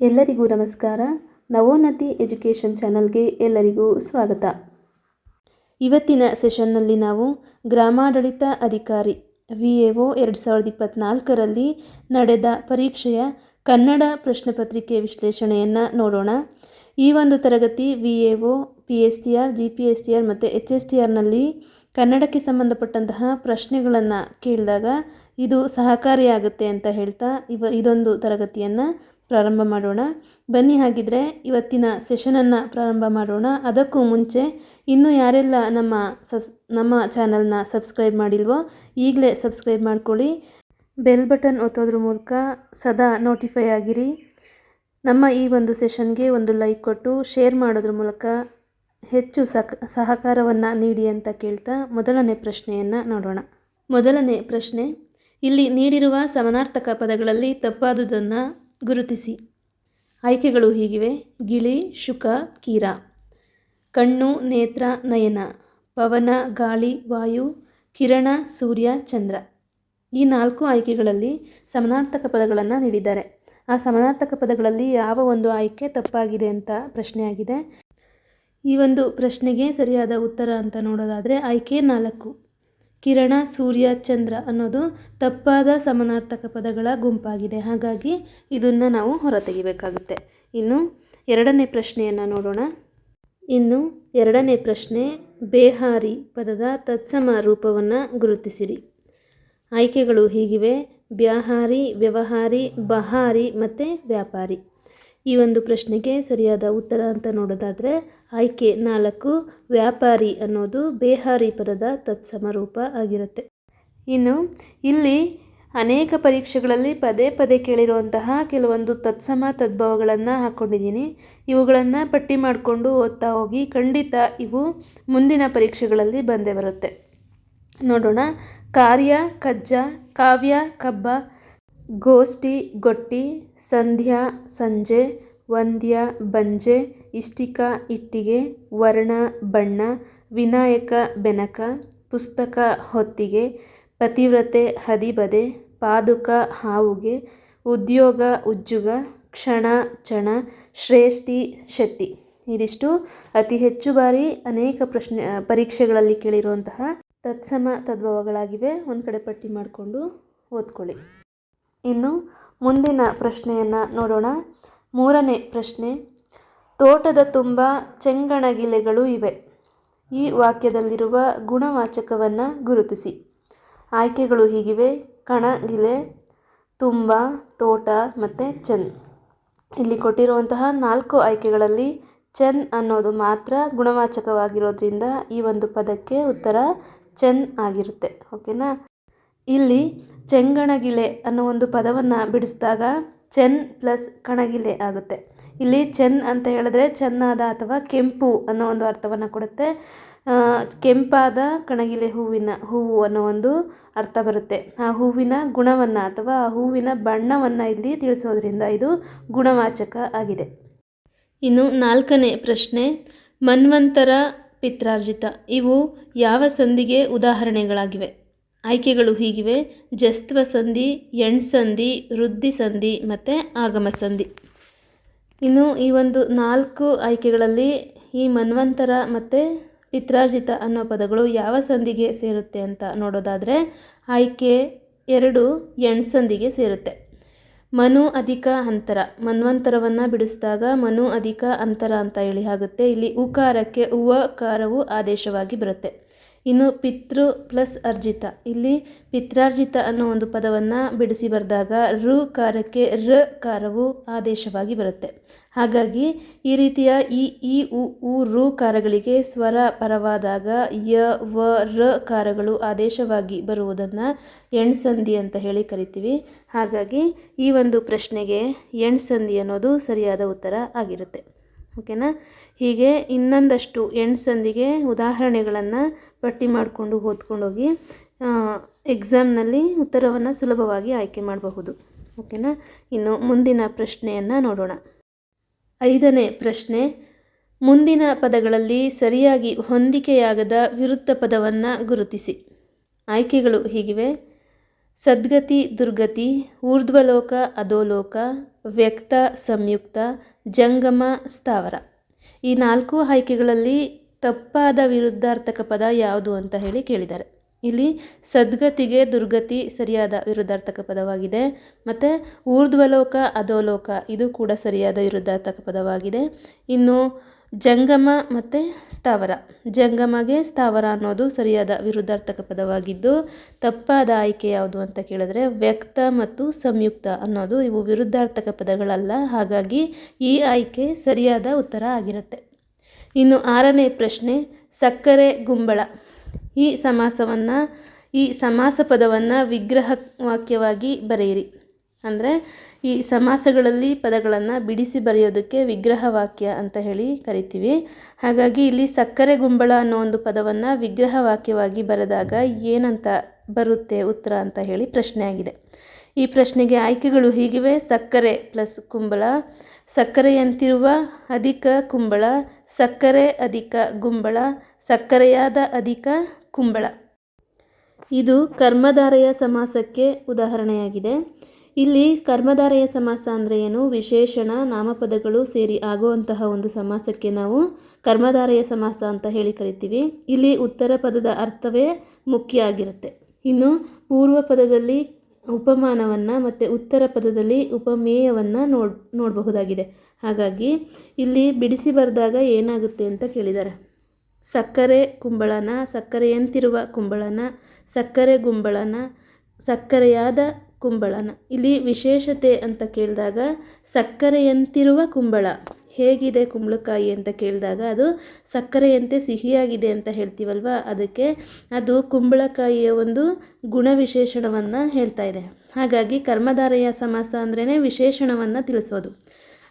ಎಲ್ಲರಿಗೂ ನಮಸ್ಕಾರ. ನವೋನ್ನತಿ ಎಜುಕೇಷನ್ ಚಾನಲ್ಗೆ ಎಲ್ಲರಿಗೂ ಸ್ವಾಗತ. ಇವತ್ತಿನ ಸೆಷನ್ನಲ್ಲಿ ನಾವು ಗ್ರಾಮಾಡಳಿತ ಅಧಿಕಾರಿ VAO 2024ರಲ್ಲಿ ನಡೆದ ಪರೀಕ್ಷೆಯ ಕನ್ನಡ ಪ್ರಶ್ನೆ ಪತ್ರಿಕೆ ವಿಶ್ಲೇಷಣೆಯನ್ನು ನೋಡೋಣ. ಈ ಒಂದು ತರಗತಿ VAO, PSTR, GPSTR ಮತ್ತು HSTRನಲ್ಲಿ ಕನ್ನಡಕ್ಕೆ ಸಂಬಂಧಪಟ್ಟಂತಹ ಪ್ರಶ್ನೆಗಳನ್ನು ಕೇಳಿದಾಗ ಇದು ಸಹಕಾರಿಯಾಗುತ್ತೆ ಅಂತ ಹೇಳ್ತಾ ಇದೊಂದು ತರಗತಿಯನ್ನು ಪ್ರಾರಂಭ ಮಾಡೋಣ. ಬನ್ನಿ ಹಾಗಿದ್ರೆ ಇವತ್ತಿನ ಸೆಷನನ್ನು ಪ್ರಾರಂಭ ಮಾಡೋಣ. ಅದಕ್ಕೂ ಮುಂಚೆ ಇನ್ನೂ ಯಾರೆಲ್ಲ ನಮ್ಮ ಚಾನಲ್ನ ಸಬ್ಸ್ಕ್ರೈಬ್ ಮಾಡಿಲ್ವೋ ಈಗಲೇ ಸಬ್ಸ್ಕ್ರೈಬ್ ಮಾಡ್ಕೊಳ್ಳಿ. ಬೆಲ್ ಬಟನ್ ಒತ್ತೋದ್ರ ಮೂಲಕ ಸದಾ ನೋಟಿಫೈ ಆಗಿರಿ. ನಮ್ಮ ಈ ಒಂದು ಸೆಷನ್ಗೆ ಒಂದು ಲೈಕ್ ಕೊಟ್ಟು ಶೇರ್ ಮಾಡೋದ್ರ ಮೂಲಕ ಹೆಚ್ಚು ಸಹಕಾರವನ್ನು ನೀಡಿ ಅಂತ ಕೇಳ್ತಾ ಮೊದಲನೇ ಪ್ರಶ್ನೆಯನ್ನು ನೋಡೋಣ. ಮೊದಲನೇ ಪ್ರಶ್ನೆ, ಇಲ್ಲಿ ನೀಡಿರುವ ಸಮಾನಾರ್ಥಕ ಪದಗಳಲ್ಲಿ ತಪ್ಪಾದುದನ್ನು ಗುರುತಿಸಿ. ಆಯ್ಕೆಗಳು ಹೀಗಿವೆ: ಗಿಳಿ, ಶುಕ, ಕೀರ. ಕಣ್ಣು, ನೇತ್ರ, ನಯನ. ಪವನ, ಗಾಳಿ, ವಾಯು. ಕಿರಣ, ಸೂರ್ಯ, ಚಂದ್ರ. ಈ 4 ಆಯ್ಕೆಗಳಲ್ಲಿ ಸಮಾನಾರ್ಥಕ ಪದಗಳನ್ನು ನೀಡಿದ್ದಾರೆ. ಆ ಸಮಾನಾರ್ಥಕ ಪದಗಳಲ್ಲಿ ಯಾವ ಒಂದು ಆಯ್ಕೆ ತಪ್ಪಾಗಿದೆ ಅಂತ ಪ್ರಶ್ನೆಯಾಗಿದೆ. ಈ ಒಂದು ಪ್ರಶ್ನೆಗೆ ಸರಿಯಾದ ಉತ್ತರ ಅಂತ ನೋಡೋದಾದರೆ ಆಯ್ಕೆ 4, ಕಿರಣ, ಸೂರ್ಯ, ಚಂದ್ರ ಅನ್ನೋದು ತಪ್ಪಾದ ಸಮಾನಾರ್ಥಕ ಪದಗಳ ಗುಂಪಾಗಿದೆ. ಹಾಗಾಗಿ ಇದನ್ನು ನಾವು ಹೊರತೆಗಿಬೇಕಾಗುತ್ತೆ. ಇನ್ನು ಎರಡನೇ ಪ್ರಶ್ನೆಯನ್ನು ನೋಡೋಣ. ಎರಡನೇ ಪ್ರಶ್ನೆ, ಬೇಹಾರಿ ಪದದ ತತ್ಸಮ ರೂಪವನ್ನು ಗುರುತಿಸಿರಿ. ಆಯ್ಕೆಗಳು ಹೀಗಿವೆ: ಬ್ಯಾಹಾರಿ, ವ್ಯವಹಾರಿ, ಬಹಾರಿ ಮತ್ತು ವ್ಯಾಪಾರಿ. ಈ ಒಂದು ಪ್ರಶ್ನೆಗೆ ಸರಿಯಾದ ಉತ್ತರ ಅಂತ ನೋಡೋದಾದರೆ ಆಯ್ಕೆ 4, ವ್ಯಾಪಾರಿ ಅನ್ನೋದು ಬೇಹಾರಿ ಪದದ ತತ್ಸಮ ರೂಪ ಆಗಿರುತ್ತೆ. ಇನ್ನು ಇಲ್ಲಿ ಅನೇಕ ಪರೀಕ್ಷೆಗಳಲ್ಲಿ ಪದೇ ಪದೇ ಕೇಳಿರುವಂತಹ ಕೆಲವೊಂದು ತತ್ಸಮ ತದ್ಭವಗಳನ್ನು ಹಾಕ್ಕೊಂಡಿದ್ದೀನಿ. ಇವುಗಳನ್ನು ಪಟ್ಟಿ ಮಾಡಿಕೊಂಡು ಓದ್ತಾ ಹೋಗಿ. ಖಂಡಿತ ಇವು ಮುಂದಿನ ಪರೀಕ್ಷೆಗಳಲ್ಲಿ ಬಂದೇ ಬರುತ್ತೆ. ನೋಡೋಣ. ಕಾರ್ಯ, ಕಜ್ಜ. ಕಾವ್ಯ, ಕಬ್ಬ. ಗೋಷ್ಠಿ, ಗೊಟ್ಟಿ. ಸಂಧ್ಯಾ, ಸಂಜೆ. ವಂದ್ಯ, ಬಂಜೆ. ಇಷ್ಟಿಕ, ಇಟ್ಟಿಗೆ. ವರ್ಣ, ಬಣ್ಣ. ವಿನಾಯಕ, ಬೆನಕ. ಪುಸ್ತಕ, ಹೊತ್ತಿಗೆ. ಪತಿವ್ರತೆ, ಹದಿಬದೆ. ಪಾದುಕ, ಹಾವುಗೆ. ಉದ್ಯೋಗ, ಉಜ್ಜುಗ. ಕ್ಷಣ, ಚಣ. ಶ್ರೇಷ್ಠಿ, ಶೆಟ್ಟಿ. ಇದಿಷ್ಟು ಅತಿ ಹೆಚ್ಚು ಬಾರಿ ಅನೇಕ ಪರೀಕ್ಷೆಗಳಲ್ಲಿ ಕೇಳಿರುವಂತಹ ತತ್ಸಮ ತದ್ಭವಗಳಾಗಿವೆ. ಒಂದು ಕಡೆ ಪಟ್ಟಿ ಮಾಡಿಕೊಂಡು ಓದ್ಕೊಳ್ಳಿ. ಇನ್ನು ಮುಂದಿನ ಪ್ರಶ್ನೆಯನ್ನು ನೋಡೋಣ. ಮೂರನೇ ಪ್ರಶ್ನೆ, ತೋಟದ ತುಂಬ ಚೆಂಗಣಗಿಲೆಗಳು ಇವೆ. ಈ ವಾಕ್ಯದಲ್ಲಿರುವ ಗುಣವಾಚಕವನ್ನು ಗುರುತಿಸಿ. ಆಯ್ಕೆಗಳು ಹೀಗಿವೆ: ಕಣಗಿಲೆ, ತುಂಬ, ತೋಟ ಮತ್ತು ಚೆನ್. ಇಲ್ಲಿ ಕೊಟ್ಟಿರುವಂತಹ 4 ಆಯ್ಕೆಗಳಲ್ಲಿ ಚೆನ್ ಅನ್ನೋದು ಮಾತ್ರ ಗುಣವಾಚಕವಾಗಿರೋದ್ರಿಂದ ಈ ಒಂದು ಪದಕ್ಕೆ ಉತ್ತರ ಚೆನ್ ಆಗಿರುತ್ತೆ. ಓಕೆನಾ? ಇಲ್ಲಿ ಚೆಂಗಣಗಿಲೆ ಅನ್ನೋ ಒಂದು ಪದವನ್ನು ಬಿಡಿಸಿದಾಗ ಚೆನ್ ಪ್ಲಸ್ ಕಣಗಿಲೆ ಆಗುತ್ತೆ. ಇಲ್ಲಿ ಚೆನ್ ಅಂತ ಹೇಳಿದ್ರೆ ಚೆನ್ನಾದ ಅಥವಾ ಕೆಂಪು ಅನ್ನೋ ಒಂದು ಅರ್ಥವನ್ನು ಕೊಡುತ್ತೆ. ಕೆಂಪಾದ ಕಣಗಿಲೆ ಹೂವು ಅನ್ನೋ ಒಂದು ಅರ್ಥ ಬರುತ್ತೆ. ಆ ಹೂವಿನ ಗುಣವನ್ನು ಅಥವಾ ಆ ಹೂವಿನ ಬಣ್ಣವನ್ನು ಇಲ್ಲಿ ತಿಳಿಸೋದ್ರಿಂದ ಇದು ಗುಣವಾಚಕ ಆಗಿದೆ. ಇನ್ನು 4ನೇ ಪ್ರಶ್ನೆ, ಮನ್ವಂತರ, ಪಿತ್ರಾರ್ಜಿತ ಇವು ಯಾವ ಸಂಧಿಗೆ ಉದಾಹರಣೆಗಳಾಗಿವೆ? ಆಯ್ಕೆಗಳು ಹೀಗಿವೆ: ಜಸ್ತ್ವ ಸಂಧಿ, ಎಣ್ಸಂಧಿ, ವೃದ್ಧಿ ಸಂಧಿ ಮತ್ತು ಆಗಮ ಸಂಧಿ. ಇನ್ನು ಈ ಒಂದು 4 ಆಯ್ಕೆಗಳಲ್ಲಿ ಈ ಮನ್ವಂತರ ಮತ್ತು ಪಿತ್ರಾರ್ಜಿತ ಅನ್ನೋ ಪದಗಳು ಯಾವ ಸಂಧಿಗೆ ಸೇರುತ್ತೆ ಅಂತ ನೋಡೋದಾದರೆ ಆಯ್ಕೆ 2 ಎಣ್ಸಂಧಿಗೆ ಸೇರುತ್ತೆ. ಮನು ಅಧಿಕ ಅಂತರ, ಮನ್ವಂತರವನ್ನು ಬಿಡಿಸಿದಾಗ ಮನು ಅಧಿಕ ಅಂತರ ಅಂತ ಹೇಳಿ ಆಗುತ್ತೆ. ಇಲ್ಲಿ ಉಕಾರಕ್ಕೆ ಉವಕಾರವು ಆದೇಶವಾಗಿ ಬರುತ್ತೆ. ಇನ್ನು ಪಿತೃ ಪ್ಲಸ್ ಅರ್ಜಿತ, ಇಲ್ಲಿ ಪಿತ್ರಾರ್ಜಿತ ಅನ್ನೋ ಒಂದು ಪದವನ್ನು ಬಿಡಿಸಿ ಬರೆದಾಗ ಋಕಾರಕ್ಕೆ ರ ಕಾರವು ಆದೇಶವಾಗಿ ಬರುತ್ತೆ. ಹಾಗಾಗಿ ಈ ರೀತಿಯ ಈ ಉ ರು ಕಾರಗಳಿಗೆ ಸ್ವರ ಪರವಾದಾಗ ಯ ವ ರ ಕಾರಗಳು ಆದೇಶವಾಗಿ ಬರುವುದನ್ನು ಎಣ್ಸಂಧಿ ಅಂತ ಹೇಳಿ ಕರಿತೀವಿ. ಹಾಗಾಗಿ ಈ ಒಂದು ಪ್ರಶ್ನೆಗೆ ಎಣ್ಸಂಧಿ ಅನ್ನೋದು ಸರಿಯಾದ ಉತ್ತರ ಆಗಿರುತ್ತೆ. ಓಕೆನಾ? ಹೀಗೆ ಇನ್ನೊಂದಷ್ಟು ಎಣ್ಸಂಧಿಗೆ ಉದಾಹರಣೆಗಳನ್ನು ಪಟ್ಟಿ ಮಾಡಿಕೊಂಡು ಓದ್ಕೊಂಡೋಗಿ ಎಕ್ಸಾಮ್ನಲ್ಲಿ ಉತ್ತರವನ್ನು ಸುಲಭವಾಗಿ ಆಯ್ಕೆ ಮಾಡಬಹುದು. ಓಕೆನಾ? ಇನ್ನು ಮುಂದಿನ ಪ್ರಶ್ನೆಯನ್ನು ನೋಡೋಣ. 5ನೇ ಪ್ರಶ್ನೆ, ಮುಂದಿನ ಪದಗಳಲ್ಲಿ ಸರಿಯಾಗಿ ಹೊಂದಿಕೆಯಾಗದ ವಿರುದ್ಧ ಪದವನ್ನು ಗುರುತಿಸಿ. ಆಯ್ಕೆಗಳು ಹೀಗಿವೆ: ಸದ್ಗತಿ ದುರ್ಗತಿ, ಊರ್ಧ್ವಲೋಕ ಅಧೋಲೋಕ, ವ್ಯಕ್ತ ಸಂಯುಕ್ತ, ಜಂಗಮ ಸ್ಥಾವರ. ಈ 4 ಆಯ್ಕೆಗಳಲ್ಲಿ ತಪ್ಪಾದ ವಿರುದ್ಧಾರ್ಥಕ ಪದ ಯಾವುದು ಅಂತ ಹೇಳಿ ಕೇಳಿದ್ದಾರೆ. ಇಲ್ಲಿ ಸದ್ಗತಿಗೆ ದುರ್ಗತಿ ಸರಿಯಾದ ವಿರುದ್ಧಾರ್ಥಕ ಪದವಾಗಿದೆ. ಮತ್ತು ಊರ್ಧ್ವಲೋಕ ಅಧೋಲೋಕ ಇದು ಕೂಡ ಸರಿಯಾದ ವಿರುದ್ಧಾರ್ಥಕ ಪದವಾಗಿದೆ. ಇನ್ನು ಜಂಗಮ ಮತ್ತು ಸ್ಥಾವರ, ಜಂಗಮಗೆ ಸ್ಥಾವರ ಅನ್ನೋದು ಸರಿಯಾದ ವಿರುದ್ಧಾರ್ಥಕ ಪದವಾಗಿದ್ದು, ತಪ್ಪಾದ ಆಯ್ಕೆ ಯಾವುದು ಅಂತ ಕೇಳಿದ್ರೆ ವ್ಯಕ್ತ ಮತ್ತು ಸಂಯುಕ್ತ ಅನ್ನೋದು ಇವು ವಿರುದ್ಧಾರ್ಥಕ ಪದಗಳಲ್ಲ. ಹಾಗಾಗಿ ಈ ಆಯ್ಕೆ ಸರಿಯಾದ ಉತ್ತರ ಆಗಿರುತ್ತೆ. ಇನ್ನು 6ನೇ ಪ್ರಶ್ನೆ, ಸಕ್ಕರೆ ಗುಂಬಳ. ಈ ಸಮಾಸ ಪದವನ್ನು ವಿಗ್ರಹ ವಾಕ್ಯವಾಗಿ ಬರೆಯಿರಿ. ಅಂದರೆ ಈ ಸಮಾಸಗಳಲ್ಲಿ ಪದಗಳನ್ನು ಬಿಡಿಸಿ ಬರೆಯೋದಕ್ಕೆ ವಿಗ್ರಹ ವಾಕ್ಯ ಅಂತ ಹೇಳಿ ಕರಿತೀವಿ. ಹಾಗಾಗಿ ಇಲ್ಲಿ ಸಕ್ಕರೆ ಗುಂಬಳ ಅನ್ನೋ ಒಂದು ಪದವನ್ನು ವಿಗ್ರಹ ವಾಕ್ಯವಾಗಿ ಬರೆದಾಗ ಏನಂತ ಬರುತ್ತೆ ಉತ್ತರ ಅಂತ ಹೇಳಿ ಪ್ರಶ್ನೆ ಆಗಿದೆ. ಈ ಪ್ರಶ್ನೆಗೆ ಆಯ್ಕೆಗಳು ಹೀಗಿವೆ: ಸಕ್ಕರೆ ಪ್ಲಸ್ ಕುಂಬಳ, ಸಕ್ಕರೆಯಂತಿರುವ ಅಧಿಕ ಕುಂಬಳ, ಸಕ್ಕರೆ ಅಧಿಕ ಗುಂಬಳ, ಸಕ್ಕರೆಯಾದ ಅಧಿಕ ಕುಂಬಳ. ಇದು ಕರ್ಮಧಾರಯ ಸಮಾಸಕ್ಕೆ ಉದಾಹರಣೆಯಾಗಿದೆ. ಇಲ್ಲಿ ಕರ್ಮಧಾರಯ ಸಮಾಸ ಅಂದರೆ ಏನು? ವಿಶೇಷಣ ನಾಮಪದಗಳು ಸೇರಿ ಆಗುವಂತಹ ಒಂದು ಸಮಾಸಕ್ಕೆ ನಾವು ಕರ್ಮಧಾರಯ ಸಮಾಸ ಅಂತ ಹೇಳಿ ಕರಿತೀವಿ. ಇಲ್ಲಿ ಉತ್ತರ ಪದದ ಅರ್ಥವೇ ಮುಖ್ಯ ಆಗಿರುತ್ತೆ. ಇನ್ನು ಪೂರ್ವ ಪದದಲ್ಲಿ ಉಪಮಾನವನ್ನು ಮತ್ತು ಉತ್ತರ ಪದದಲ್ಲಿ ಉಪಮೇಯವನ್ನು ನೋಡಬಹುದಾಗಿದೆ. ಹಾಗಾಗಿ ಇಲ್ಲಿ ಬಿಡಿಸಿ ಬರೆದಾಗ ಏನಾಗುತ್ತೆ ಅಂತ ಕೇಳಿದ್ದಾರೆ. ಸಕ್ಕರೆ ಕುಂಬಳನ, ಸಕ್ಕರೆಯಂತಿರುವ ಕುಂಬಳನ, ಸಕ್ಕರೆ ಗುಂಬಳನ, ಸಕ್ಕರೆಯಾದ ಕುಂಬಳನ. ಇಲ್ಲಿ ವಿಶೇಷತೆ ಅಂತ ಕೇಳಿದಾಗ ಸಕ್ಕರೆಯಂತಿರುವ ಕುಂಬಳ ಹೇಗಿದೆ ಕುಂಬಳಕಾಯಿ ಅಂತ ಕೇಳಿದಾಗ ಅದು ಸಕ್ಕರೆಯಂತೆ ಸಿಹಿಯಾಗಿದೆ ಅಂತ ಹೇಳ್ತೀವಲ್ವ, ಅದಕ್ಕೆ ಅದು ಕುಂಬಳಕಾಯಿಯ ಒಂದು ಗುಣವಿಶೇಷಣವನ್ನು ಹೇಳ್ತಾ ಇದೆ. ಹಾಗಾಗಿ ಕರ್ಮಧಾರಯ ಸಮಾಸ ಅಂದ್ರೇ ವಿಶೇಷಣವನ್ನು ತಿಳಿಸೋದು.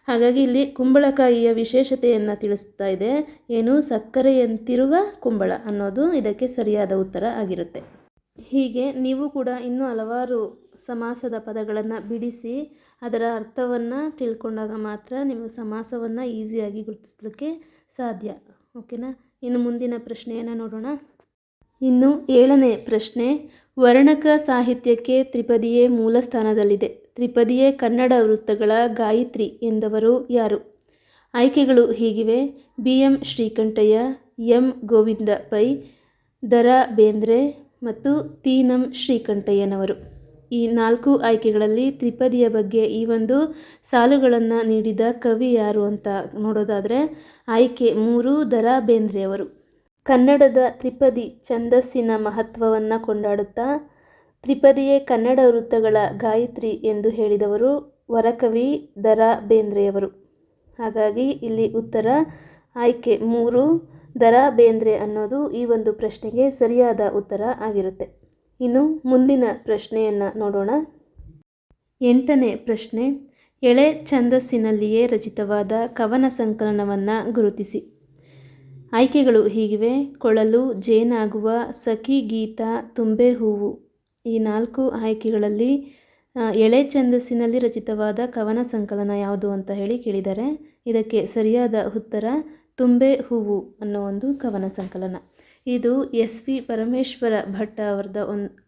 ಹಾಗಾಗಿ ಇಲ್ಲಿ ಕುಂಬಳಕಾಯಿಯ ವಿಶೇಷತೆಯನ್ನು ತಿಳಿಸ್ತಾ ಇದೆ. ಏನು? ಸಕ್ಕರೆಯಂತಿರುವ ಕುಂಬಳ ಅನ್ನೋದು ಇದಕ್ಕೆ ಸರಿಯಾದ ಉತ್ತರ ಆಗಿರುತ್ತೆ. ಹೀಗೆ ನೀವು ಕೂಡ ಇನ್ನೂ ಹಲವಾರು ಸಮಾಸದ ಪದಗಳನ್ನು ಬಿಡಿಸಿ ಅದರ ಅರ್ಥವನ್ನು ತಿಳ್ಕೊಂಡಾಗ ಮಾತ್ರ ನೀವು ಸಮಾಸವನ್ನು ಈಸಿಯಾಗಿ ಗುರುತಿಸಲಿಕ್ಕೆ ಸಾಧ್ಯ. ಓಕೆನಾ? ಇನ್ನು ಮುಂದಿನ ಪ್ರಶ್ನೆಯನ್ನು ನೋಡೋಣ. ಇನ್ನು 7ನೇ ಪ್ರಶ್ನೆ, ವರ್ಣಕ ಸಾಹಿತ್ಯಕ್ಕೆ ತ್ರಿಪದಿಯೇ ಮೂಲ ಸ್ಥಾನದಲ್ಲಿದೆ. ತ್ರಿಪದಿಯೇ ಕನ್ನಡ ವೃತ್ತಗಳ ಗಾಯತ್ರಿ ಎಂದವರು ಯಾರು? ಆಯ್ಕೆಗಳು ಹೀಗಿವೆ: BM ಶ್ರೀಕಂಠಯ್ಯ, M ಗೋವಿಂದ ಪೈ, ದ.ರಾ ಬೇಂದ್ರೆ ಮತ್ತು ತೀನಂ ಶ್ರೀಕಂಠಯ್ಯನವರು. ಈ 4 ಆಯ್ಕೆಗಳಲ್ಲಿ ತ್ರಿಪದಿಯ ಬಗ್ಗೆ ಈ ಒಂದು ಸಾಲುಗಳನ್ನು ನೀಡಿದ ಕವಿ ಯಾರು ಅಂತ ನೋಡೋದಾದರೆ ಆಯ್ಕೆ 3 ದ.ರಾ ಬೇಂದ್ರೆಯವರು. ಕನ್ನಡದ ತ್ರಿಪದಿ ಛಂದಸ್ಸಿನ ಮಹತ್ವವನ್ನು ಕೊಂಡಾಡುತ್ತಾ ತ್ರಿಪದಿಯೇ ಕನ್ನಡ ವೃತ್ತಗಳ ಗಾಯತ್ರಿ ಎಂದು ಹೇಳಿದವರು ವರಕವಿ ದ.ರಾ ಬೇಂದ್ರೆಯವರು. ಹಾಗಾಗಿ ಇಲ್ಲಿ ಉತ್ತರ ಆಯ್ಕೆ 3 ದ.ರಾ ಬೇಂದ್ರೆ ಅನ್ನೋದು ಈ ಒಂದು ಪ್ರಶ್ನೆಗೆ ಸರಿಯಾದ ಉತ್ತರ ಆಗಿರುತ್ತೆ. ಇನ್ನು ಮುಂದಿನ ಪ್ರಶ್ನೆಯನ್ನು ನೋಡೋಣ. 8ನೇ ಪ್ರಶ್ನೆ, ಎಳೆ ಛಂದಸ್ಸಿನಲ್ಲಿಯೇ ರಚಿತವಾದ ಕವನ ಸಂಕಲನವನ್ನು ಗುರುತಿಸಿ. ಆಯ್ಕೆಗಳು ಹೀಗಿವೆ: ಕೊಳಲು, ಜೇನಾಗುವ, ಸಖಿ ಗೀತ, ತುಂಬೆ ಹೂವು. ಈ 4 ಆಯ್ಕೆಗಳಲ್ಲಿ ಎಳೆ ಛಂದಸ್ಸಿನಲ್ಲಿ ರಚಿತವಾದ ಕವನ ಸಂಕಲನ ಯಾವುದು ಅಂತ ಹೇಳಿ ಕೇಳಿದ್ದಾರೆ. ಇದಕ್ಕೆ ಸರಿಯಾದ ಉತ್ತರ ತುಂಬೆ ಹೂವು ಅನ್ನೋ ಒಂದು ಕವನ ಸಂಕಲನ. ಇದು SV ಪರಮೇಶ್ವರ ಭಟ್ಟ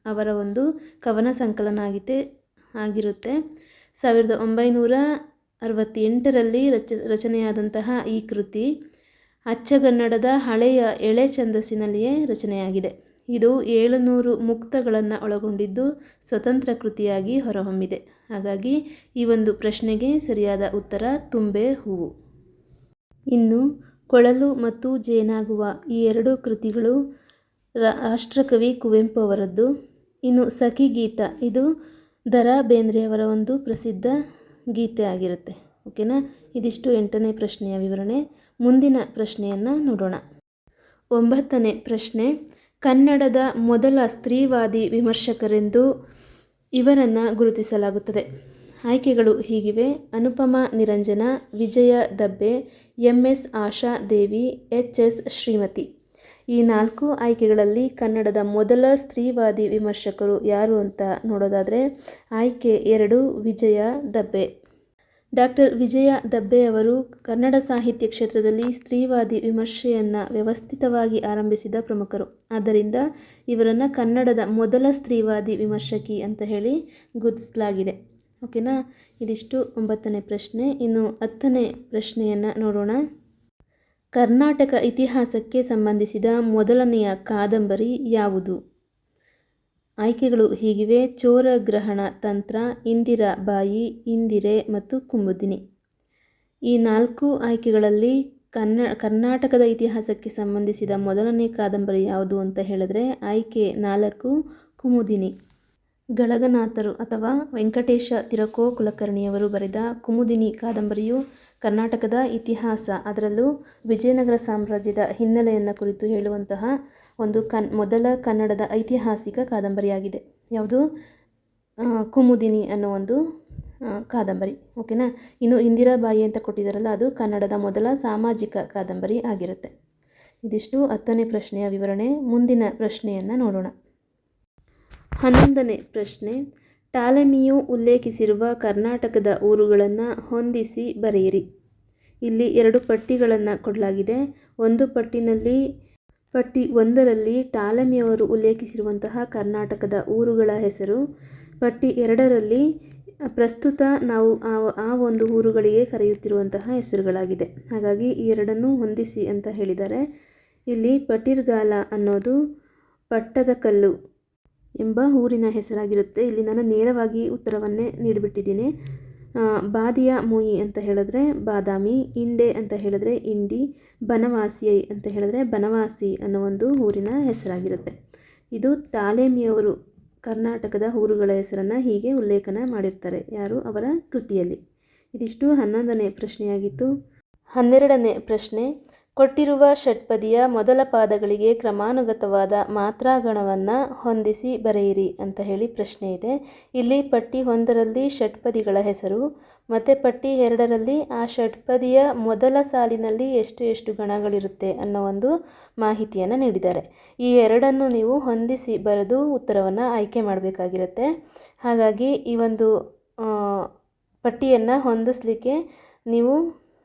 ಅವರ ಒಂದು ಕವನ ಸಂಕಲನ ಆಗಿರುತ್ತೆ. 1968ರಲ್ಲಿ ರಚನೆಯಾದಂತಹ ಈ ಕೃತಿ ಅಚ್ಚಗನ್ನಡದ ಹಳೆಯ ಎಳೆ ಛಂದಸ್ಸಿನಲ್ಲಿಯೇ ರಚನೆಯಾಗಿದೆ. ಇದು 700 ಮುಕ್ತಗಳನ್ನು ಒಳಗೊಂಡಿದ್ದು ಸ್ವತಂತ್ರ ಕೃತಿಯಾಗಿ ಹೊರಹೊಮ್ಮಿದೆ. ಹಾಗಾಗಿ ಈ ಒಂದು ಪ್ರಶ್ನೆಗೆ ಸರಿಯಾದ ಉತ್ತರ ತುಂಬೆ ಹೂವು. ಇನ್ನು ಕೊಳಲು ಮತ್ತು ಜೇನಾಗುವ ಈ 2 ಕೃತಿಗಳು ರಾಷ್ಟ್ರಕವಿ ಕುವೆಂಪು ಅವರದ್ದು. ಇನ್ನು ಸಖಿ ಗೀತ ಇದು ದ.ರಾ ಬೇಂದ್ರೆಯವರ ಒಂದು ಪ್ರಸಿದ್ಧ ಗೀತೆ ಆಗಿರುತ್ತೆ. ಓಕೆನಾ? ಇದಿಷ್ಟು 8ನೇ ಪ್ರಶ್ನೆಯ ವಿವರಣೆ. ಮುಂದಿನ ಪ್ರಶ್ನೆಯನ್ನು ನೋಡೋಣ. 9ನೇ ಪ್ರಶ್ನೆ, ಕನ್ನಡದ ಮೊದಲ ಸ್ತ್ರೀವಾದಿ ವಿಮರ್ಶಕರೆಂದು ಇವರನ್ನು ಗುರುತಿಸಲಾಗುತ್ತದೆ. ಆಯ್ಕೆಗಳು ಹೀಗಿವೆ: ಅನುಪಮ ನಿರಂಜನ, ವಿಜಯ ದಬ್ಬೆ, MS ಆಶಾ ದೇವಿ, HS ಶ್ರೀಮತಿ. ಈ 4 ಆಯ್ಕೆಗಳಲ್ಲಿ ಕನ್ನಡದ ಮೊದಲ ಸ್ತ್ರೀವಾದಿ ವಿಮರ್ಶಕರು ಯಾರು ಅಂತ ನೋಡೋದಾದರೆ ಆಯ್ಕೆ 2 ವಿಜಯ ದಬ್ಬೆ. ಡಾಕ್ಟರ್ ವಿಜಯ ದಬ್ಬೆಯವರು ಕನ್ನಡ ಸಾಹಿತ್ಯ ಕ್ಷೇತ್ರದಲ್ಲಿ ಸ್ತ್ರೀವಾದಿ ವಿಮರ್ಶೆಯನ್ನು ವ್ಯವಸ್ಥಿತವಾಗಿ ಆರಂಭಿಸಿದ ಪ್ರಮುಖರು. ಆದ್ದರಿಂದ ಇವರನ್ನು ಕನ್ನಡದ ಮೊದಲ ಸ್ತ್ರೀವಾದಿ ವಿಮರ್ಶಕಿ ಅಂತ ಹೇಳಿ ಗುರುತಿಸಲಾಗಿದೆ. ಓಕೆನಾ, ಇದಿಷ್ಟು 9ನೇ ಪ್ರಶ್ನೆ. ಇನ್ನು 10ನೇ ಪ್ರಶ್ನೆಯನ್ನು ನೋಡೋಣ. ಕರ್ನಾಟಕ ಇತಿಹಾಸಕ್ಕೆ ಸಂಬಂಧಿಸಿದ ಮೊದಲನೆಯ ಕಾದಂಬರಿ ಯಾವುದು? ಆಯ್ಕೆಗಳು ಹೀಗಿವೆ: ಚೋರಗ್ರಹಣ ತಂತ್ರ, ಇಂದಿರಾಬಾಯಿ, ಇಂದಿರೆ ಮತ್ತು ಕುಮುದಿನಿ. ಈ 4 ಆಯ್ಕೆಗಳಲ್ಲಿ ಕರ್ನಾಟಕದ ಇತಿಹಾಸಕ್ಕೆ ಸಂಬಂಧಿಸಿದ ಮೊದಲನೇ ಕಾದಂಬರಿ ಯಾವುದು ಅಂತ ಹೇಳಿದ್ರೆ ಆಯ್ಕೆ 4 ಕುಮುದಿನಿ. ಗಳಗನಾಥರು ಅಥವಾ ವೆಂಕಟೇಶ ತಿರಕೋ ಕುಲಕರ್ಣಿಯವರು ಬರೆದ ಕುಮುದಿನಿ ಕಾದಂಬರಿಯು ಕರ್ನಾಟಕದ ಇತಿಹಾಸ, ಅದರಲ್ಲೂ ವಿಜಯನಗರ ಸಾಮ್ರಾಜ್ಯದ ಹಿನ್ನೆಲೆಯನ್ನು ಕುರಿತು ಹೇಳುವಂತಹ ಒಂದು ಮೊದಲ ಕನ್ನಡದ ಐತಿಹಾಸಿಕ ಕಾದಂಬರಿಯಾಗಿದೆ. ಯಾವುದು? ಕುಮುದಿನಿ ಅನ್ನೋ ಒಂದು ಕಾದಂಬರಿ. ಓಕೆನಾ. ಇನ್ನು ಇಂದಿರಾಬಾಯಿ ಅಂತ ಕೊಟ್ಟಿದ್ದಾರಲ್ಲ, ಅದು ಕನ್ನಡದ ಮೊದಲ ಸಾಮಾಜಿಕ ಕಾದಂಬರಿ ಆಗಿರುತ್ತೆ. ಇದಿಷ್ಟು 10ನೇ ಪ್ರಶ್ನೆಯ ವಿವರಣೆ. ಮುಂದಿನ ಪ್ರಶ್ನೆಯನ್ನು ನೋಡೋಣ. 11ನೇ ಪ್ರಶ್ನೆ. ಟಾಲೆಮಿಯು ಉಲ್ಲೇಖಿಸಿರುವ ಕರ್ನಾಟಕದ ಊರುಗಳನ್ನು ಹೊಂದಿಸಿ ಬರೆಯಿರಿ. ಇಲ್ಲಿ 2 ಪಟ್ಟಿಗಳನ್ನು ಕೊಡಲಾಗಿದೆ. ಪಟ್ಟಿ 1ರಲ್ಲಿ ಟಾಲೆಮಿಯವರು ಉಲ್ಲೇಖಿಸಿರುವಂತಹ ಕರ್ನಾಟಕದ ಊರುಗಳ ಹೆಸರು, ಪಟ್ಟಿ 2ರಲ್ಲಿ ಪ್ರಸ್ತುತ ನಾವು ಆ ಒಂದು ಊರುಗಳಿಗೆ ಕರೆಯುತ್ತಿರುವಂತಹ ಹೆಸರುಗಳಾಗಿದೆ. ಹಾಗಾಗಿ ಈ 2ನ್ನು ಹೊಂದಿಸಿ ಅಂತ ಹೇಳಿದ್ದಾರೆ. ಇಲ್ಲಿ ಪಟ್ಟಿರ್ಗಾಲ ಅನ್ನೋದು ಪಟ್ಟದಕಲ್ಲು ಎಂಬ ಊರಿನ ಹೆಸರಾಗಿರುತ್ತೆ. ಇಲ್ಲಿ ನಾನು ನೇರವಾಗಿ ಉತ್ತರವನ್ನೇ ನೀಡಿಬಿಟ್ಟಿದ್ದೀನಿ. ಬಾದಿಯ ಮೂಯಿ ಅಂತ ಹೇಳಿದ್ರೆ ಬಾದಾಮಿ, ಇಂಡೆ ಅಂತ ಹೇಳಿದ್ರೆ ಇಂಡಿ, ಬನವಾಸಿಯೈ ಅಂತ ಹೇಳಿದ್ರೆ ಬನವಾಸಿ ಅನ್ನೋ ಒಂದು ಊರಿನ ಹೆಸರಾಗಿರುತ್ತೆ. ಇದು ಟಾಲೆಮಿಯವರು ಕರ್ನಾಟಕದ ಊರುಗಳ ಹೆಸರನ್ನು ಹೀಗೆ ಉಲ್ಲೇಖನ ಮಾಡಿರ್ತಾರೆ. ಯಾರು? ಅವರ ಕೃತಿಯಲ್ಲಿ. ಇದಿಷ್ಟು 11ನೇ ಪ್ರಶ್ನೆಯಾಗಿತ್ತು. 12ನೇ ಪ್ರಶ್ನೆ. ಕೊಟ್ಟಿರುವ ಷಟ್ಪದಿಯ ಮೊದಲ ಪಾದಗಳಿಗೆ ಕ್ರಮಾನುಗತವಾದ ಮಾತ್ರಾಗಣವನ್ನು ಹೊಂದಿಸಿ ಬರೆಯಿರಿ ಅಂತ ಹೇಳಿ ಪ್ರಶ್ನೆ ಇದೆ. ಇಲ್ಲಿ ಪಟ್ಟಿ 1ರಲ್ಲಿ ಷಟ್ಪದಿಗಳ ಹೆಸರು ಮತ್ತು ಪಟ್ಟಿ 2ರಲ್ಲಿ ಆ ಷಟ್ಪದಿಯ ಮೊದಲ ಸಾಲಿನಲ್ಲಿ ಎಷ್ಟು ಗಣಗಳಿರುತ್ತೆ ಅನ್ನೋ ಒಂದು ಮಾಹಿತಿಯನ್ನು ನೀಡಿದ್ದಾರೆ. ಈ 2ನ್ನು ನೀವು ಹೊಂದಿಸಿ ಬರೆದು ಉತ್ತರವನ್ನು ಆಯ್ಕೆ ಮಾಡಬೇಕಾಗಿರುತ್ತೆ. ಹಾಗಾಗಿ ಈ ಒಂದು ಪಟ್ಟಿಯನ್ನು ಹೊಂದಿಸಲಿಕ್ಕೆ ನೀವು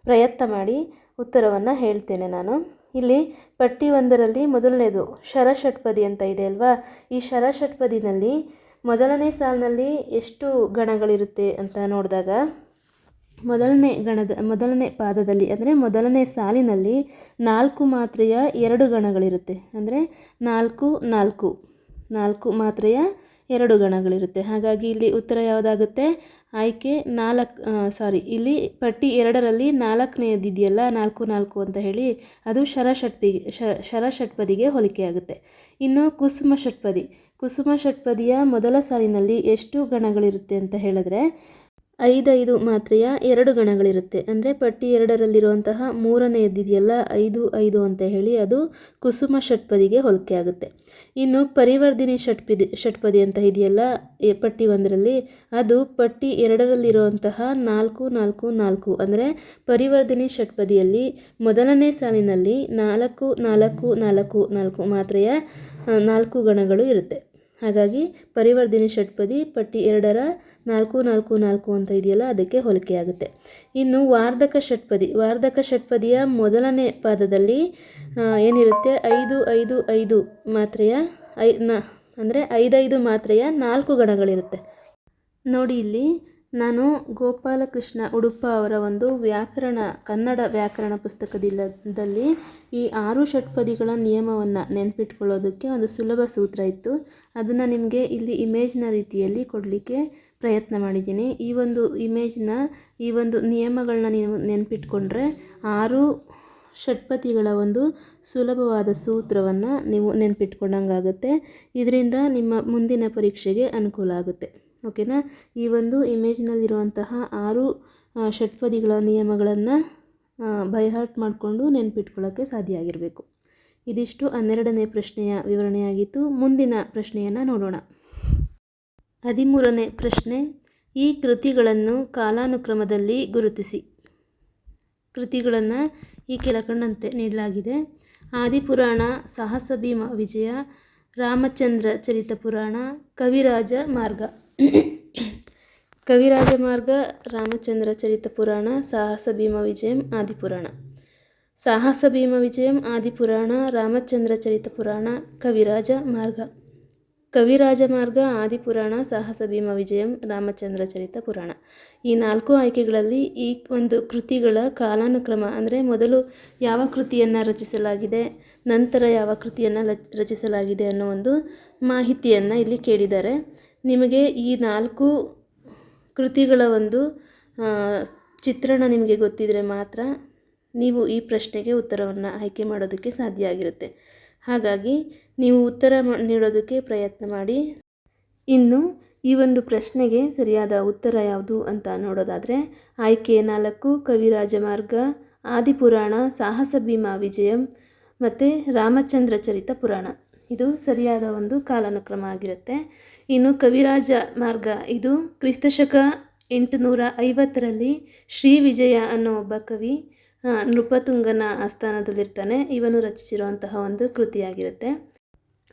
ಪ್ರಯತ್ನ ಮಾಡಿ. ಉತ್ತರವನ್ನು ಹೇಳ್ತೇನೆ ನಾನು. ಇಲ್ಲಿ ಪಟ್ಟಿ 1ರಲ್ಲಿ ಮೊದಲನೇದು ಶರಷಟ್ಪದಿ ಅಂತ ಇದೆ ಅಲ್ವಾ. ಈ ಶರಷಟ್ಪದಿನಲ್ಲಿ ಮೊದಲನೇ ಸಾಲಿನಲ್ಲಿ ಎಷ್ಟು ಗಣಗಳಿರುತ್ತೆ ಅಂತ ನೋಡಿದಾಗ ಮೊದಲನೇ ಪಾದದಲ್ಲಿ ಅಂದರೆ ಮೊದಲನೇ ಸಾಲಿನಲ್ಲಿ 4 ಮಾತ್ರೆಯ 2 ಗಣಗಳಿರುತ್ತೆ. ಅಂದರೆ 4 ಮಾತ್ರೆಯ 2 ಗಣಗಳಿರುತ್ತೆ. ಹಾಗಾಗಿ ಇಲ್ಲಿ ಉತ್ತರ ಯಾವುದಾಗುತ್ತೆ? ಆಯ್ಕೆ 4. ಇಲ್ಲಿ ಪಟ್ಟಿ 2ರಲ್ಲಿ 4ನೇದು ಇದೆಯಲ್ಲ, 4 ಅಂತ ಹೇಳಿ, ಅದು ಶರಷಟ್ಪದಿಗೆ ಹೋಲಿಕೆಯಾಗುತ್ತೆ. ಇನ್ನು ಕುಸುಮ ಷಟ್ಪದಿಯ ಮೊದಲ ಸಾಲಿನಲ್ಲಿ ಎಷ್ಟು ಗಣಗಳಿರುತ್ತೆ ಅಂತ ಹೇಳಿದ್ರೆ 5 ಮಾತ್ರೆಯ 2 ಗಣಗಳಿರುತ್ತೆ. ಅಂದರೆ ಪಟ್ಟಿ 2ರಲ್ಲಿರುವಂತಹ 3ನೇದಿದೆಯಲ್ಲ 5 ಅಂತ ಹೇಳಿ, ಅದು ಕುಸುಮ ಷಟ್ಪದಿಗೆ ಹೋಲಿಕೆ ಆಗುತ್ತೆ. ಇನ್ನು ಪರಿವರ್ಧಿನಿ ಷಟ್ಪದಿ ಅಂತ ಇದೆಯಲ್ಲ ಪಟ್ಟಿ 1ರಲ್ಲಿ, ಅದು ಪಟ್ಟಿ 2ರಲ್ಲಿರುವಂತಹ 4 ಅಂದರೆ ಪರಿವರ್ಧಿನಿ ಷಟ್ಪದಿಯಲ್ಲಿ ಮೊದಲನೇ ಸಾಲಿನಲ್ಲಿ 4 ಮಾತ್ರೆಯ 4 ಗಣಗಳು ಇರುತ್ತೆ. ಹಾಗಾಗಿ ಪರಿವರ್ಧಿನಿ ಷಟ್ಪದಿ ಪಟ್ಟಿ 2ರ 4 ಅಂತ ಇದೆಯಲ್ಲ ಅದಕ್ಕೆ ಹೋಲಿಕೆಯಾಗುತ್ತೆ. ಇನ್ನು ವಾರ್ಧಕ ಷಟ್ಪದಿಯ ಮೊದಲನೇ ಪಾದದಲ್ಲಿ ಏನಿರುತ್ತೆ? 5 ಮಾತ್ರೆಯ ಅಂದರೆ 5 ಮಾತ್ರೆಯ 4 ಗಣಗಳಿರುತ್ತೆ. ನೋಡಿ, ಇಲ್ಲಿ ನಾನು ಗೋಪಾಲಕೃಷ್ಣ ಉಡುಪ ಅವರ ಒಂದು ಕನ್ನಡ ವ್ಯಾಕರಣ ಪುಸ್ತಕದಲ್ಲಿ ಈ 6 ಷಟ್ಪದಿಗಳ ನಿಯಮವನ್ನು ನೆನಪಿಟ್ಕೊಳ್ಳೋದಕ್ಕೆ ಒಂದು ಸುಲಭ ಸೂತ್ರ ಇತ್ತು. ಅದನ್ನು ನಿಮಗೆ ಇಲ್ಲಿ ಇಮೇಜ್ನ ರೀತಿಯಲ್ಲಿ ಕೊಡಲಿಕ್ಕೆ ಪ್ರಯತ್ನ ಮಾಡಿದ್ದೀನಿ. ಈ ಒಂದು ನಿಯಮಗಳನ್ನ ನೀವು ನೆನಪಿಟ್ಕೊಂಡ್ರೆ 6 ಷಟ್ಪದಿಗಳ ಒಂದು ಸುಲಭವಾದ ಸೂತ್ರವನ್ನು ನೀವು ನೆನಪಿಟ್ಕೊಂಡಂಗಾಗುತ್ತೆ. ಇದರಿಂದ ನಿಮ್ಮ ಮುಂದಿನ ಪರೀಕ್ಷೆಗೆ ಅನುಕೂಲ ಆಗುತ್ತೆ. ಓಕೆನಾ. ಈ ಒಂದು ಇಮೇಜ್ನಲ್ಲಿರುವಂತಹ 6 ಷಟ್ಪದಿಗಳ ನಿಯಮಗಳನ್ನು ಬೈಹಾರ್ಟ್ ಮಾಡಿಕೊಂಡು ನೆನಪಿಟ್ಕೊಳ್ಳೋಕ್ಕೆ ಸಾಧ್ಯ ಆಗಿರಬೇಕು. ಇದಿಷ್ಟು 12ನೇ ಪ್ರಶ್ನೆಯ ವಿವರಣೆಯಾಗಿತ್ತು. ಮುಂದಿನ ಪ್ರಶ್ನೆಯನ್ನು ನೋಡೋಣ. 13ನೇ ಪ್ರಶ್ನೆ. ಈ ಕೃತಿಗಳನ್ನು ಕಾಲಾನುಕ್ರಮದಲ್ಲಿ ಗುರುತಿಸಿ. ಕೃತಿಗಳನ್ನು ಈ ಕೆಳಕಂಡಂತೆ ನೀಡಲಾಗಿದೆ: ಆದಿಪುರಾಣ, ಸಾಹಸ ಭೀಮ ವಿಜಯ, ರಾಮಚಂದ್ರ ಚರಿತ ಪುರಾಣ, ಕವಿರಾಜ ಮಾರ್ಗ. ಕವಿರಾಜಮಾರ್ಗ, ರಾಮಚಂದ್ರ ಚರಿತ ಪುರಾಣ, ಸಾಹಸ ಭೀಮ ವಿಜಯಂ ಆದಿಪುರಾಣ. ಸಾಹಸ ಭೀಮ ವಿಜಯಂ ಆದಿಪುರಾಣ, ರಾಮಚಂದ್ರ ಚರಿತ ಪುರಾಣ, ಕವಿರಾಜ ಮಾರ್ಗ. ಕವಿರಾಜ ಮಾರ್ಗ, ಆದಿಪುರಾಣ, ಸಾಹಸ ಭೀಮ ವಿಜಯಂ, ರಾಮಚಂದ್ರ ಚರಿತ ಪುರಾಣ. ಈ 4 ಆಯ್ಕೆಗಳಲ್ಲಿ ಈ ಒಂದು ಕೃತಿಗಳ ಕಾಲಾನುಕ್ರಮ ಅಂದರೆ ಮೊದಲು ಯಾವ ಕೃತಿಯನ್ನು ರಚಿಸಲಾಗಿದೆ, ನಂತರ ಯಾವ ಕೃತಿಯನ್ನು ರಚಿಸಲಾಗಿದೆ ಅನ್ನೋ ಒಂದು ಮಾಹಿತಿಯನ್ನು ಇಲ್ಲಿ ಕೇಳಿದ್ದಾರೆ. ನಿಮಗೆ ಈ 4 ಕೃತಿಗಳ ಒಂದು ಚಿತ್ರಣ ನಿಮಗೆ ಗೊತ್ತಿದ್ದರೆ ಮಾತ್ರ ನೀವು ಈ ಪ್ರಶ್ನೆಗೆ ಉತ್ತರವನ್ನು ಆಯ್ಕೆ ಮಾಡೋದಕ್ಕೆ ಸಾಧ್ಯ ಆಗಿರುತ್ತೆ. ಹಾಗಾಗಿ ನೀವು ಉತ್ತರ ನೀಡೋದಕ್ಕೆ ಪ್ರಯತ್ನ ಮಾಡಿ. ಇನ್ನು ಈ ಒಂದು ಪ್ರಶ್ನೆಗೆ ಸರಿಯಾದ ಉತ್ತರ ಯಾವುದು ಅಂತ ನೋಡೋದಾದರೆ ಆಯ್ಕೆ 4 ಕವಿರಾಜ ಮಾರ್ಗ, ಆದಿಪುರಾಣ, ಸಾಹಸ ಭೀಮ ವಿಜಯಂ ಮತ್ತು ರಾಮಚಂದ್ರ ಚರಿತ ಪುರಾಣ. ಇದು ಸರಿಯಾದ ಒಂದು ಕಾಲಾನುಕ್ರಮ ಆಗಿರುತ್ತೆ. ಇನ್ನು ಕವಿರಾಜ ಮಾರ್ಗ ಇದು ಕ್ರಿಸ್ತಶಕ 850ರಲ್ಲಿ ಶ್ರೀ ವಿಜಯ ಅನ್ನೋ ಒಬ್ಬ ಕವಿ ನೃಪತುಂಗನ ಆಸ್ಥಾನದಲ್ಲಿರ್ತಾನೆ. ಇವನು ರಚಿಸಿರುವಂತಹ ಒಂದು ಕೃತಿಯಾಗಿರುತ್ತೆ.